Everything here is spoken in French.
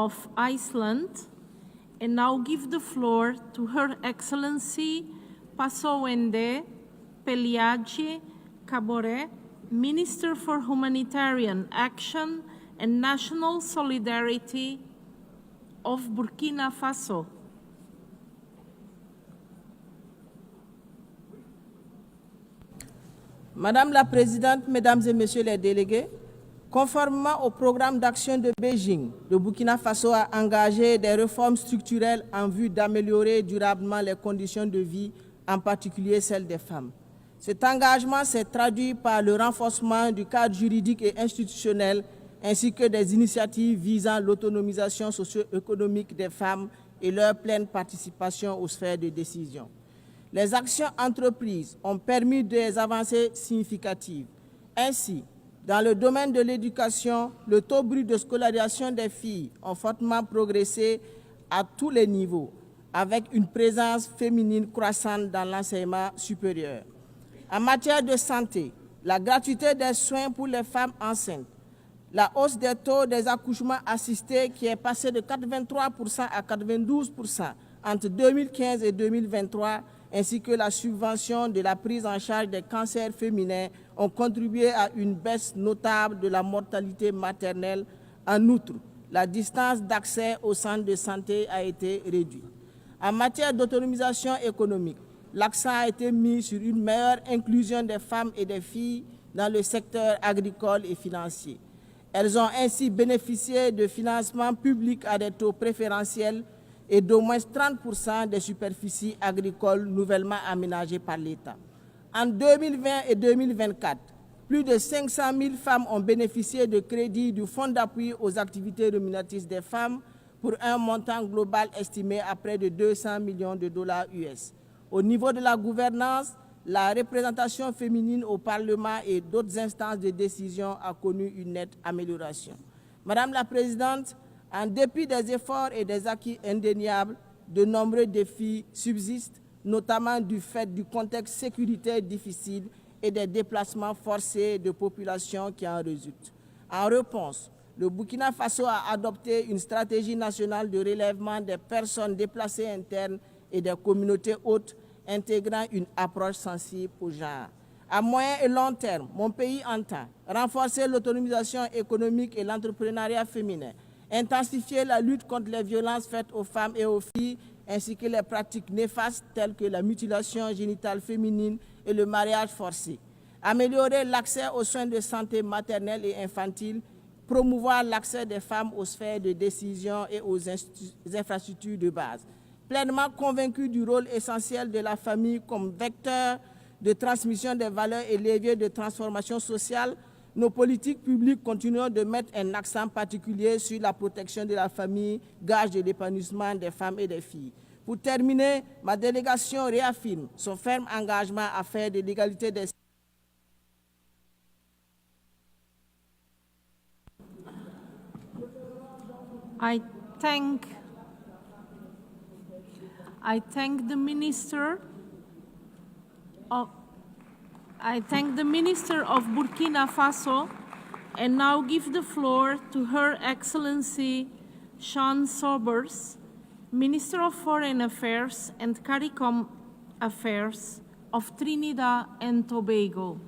of Iceland, and now give the floor to Her Excellency Pasowende Peliadje Kabore, Minister for Humanitarian Action and National Solidarity of Burkina Faso. Madame la Présidente, Mesdames et Messieurs les délégués, conformément au programme d'action de Beijing, le Burkina Faso a engagé des réformes structurelles en vue d'améliorer durablement les conditions de vie, en particulier celles des femmes. Cet engagement s'est traduit par le renforcement du cadre juridique et institutionnel ainsi que des initiatives visant l'autonomisation socio-économique des femmes et leur pleine participation aux sphères de décision. Les actions entreprises ont permis des avancées significatives. Ainsi, dans le domaine de l'éducation, le taux brut de scolarisation des filles a fortement progressé à tous les niveaux, avec une présence féminine croissante dans l'enseignement supérieur. En matière de santé, la gratuité des soins pour les femmes enceintes, la hausse des taux des accouchements assistés qui est passé de 83% à 92% entre 2015 et 2023, ainsi que la subvention de la prise en charge des cancers féminins ont contribué à une baisse notable de la mortalité maternelle. En outre, la distance d'accès aux centres de santé a été réduite. En matière d'autonomisation économique, l'accent a été mis sur une meilleure inclusion des femmes et des filles dans le secteur agricole et financier. Elles ont ainsi bénéficié de financements publics à des taux préférentiels et d'au moins 30% des superficies agricoles nouvellement aménagées par l'État. En 2020 et 2024, plus de 500 000 femmes ont bénéficié de crédits du Fonds d'appui aux activités rémunératrices des femmes pour un montant global estimé à près de 200 millions de dollars US. Au niveau de la gouvernance, la représentation féminine au Parlement et d'autres instances de décision a connu une nette amélioration. Madame la Présidente, en dépit des efforts et des acquis indéniables, de nombreux défis subsistent, notamment du fait du contexte sécuritaire difficile et des déplacements forcés de populations qui en résultent. En réponse, le Burkina Faso a adopté une stratégie nationale de relèvement des personnes déplacées internes et des communautés hôtes, intégrant une approche sensible au genre. À moyen et long terme, mon pays entend renforcer l'autonomisation économique et l'entrepreneuriat féminin, intensifier la lutte contre les violences faites aux femmes et aux filles, ainsi que les pratiques néfastes telles que la mutilation génitale féminine et le mariage forcé, améliorer l'accès aux soins de santé maternelle et infantile, promouvoir l'accès des femmes aux sphères de décision et aux infrastructures de base. Pleinement convaincu du rôle essentiel de la famille comme vecteur de transmission des valeurs et levier de transformation sociale, nos politiques publiques continueront de mettre un accent particulier sur la protection de la famille, gage de l'épanouissement des femmes et des filles. Pour terminer, ma délégation réaffirme son ferme engagement à faire de l'égalité des I thank the Minister of Burkina Faso and now give the floor to Her Excellency Sean Sobers, Minister of Foreign Affairs and CARICOM Affairs of Trinidad and Tobago.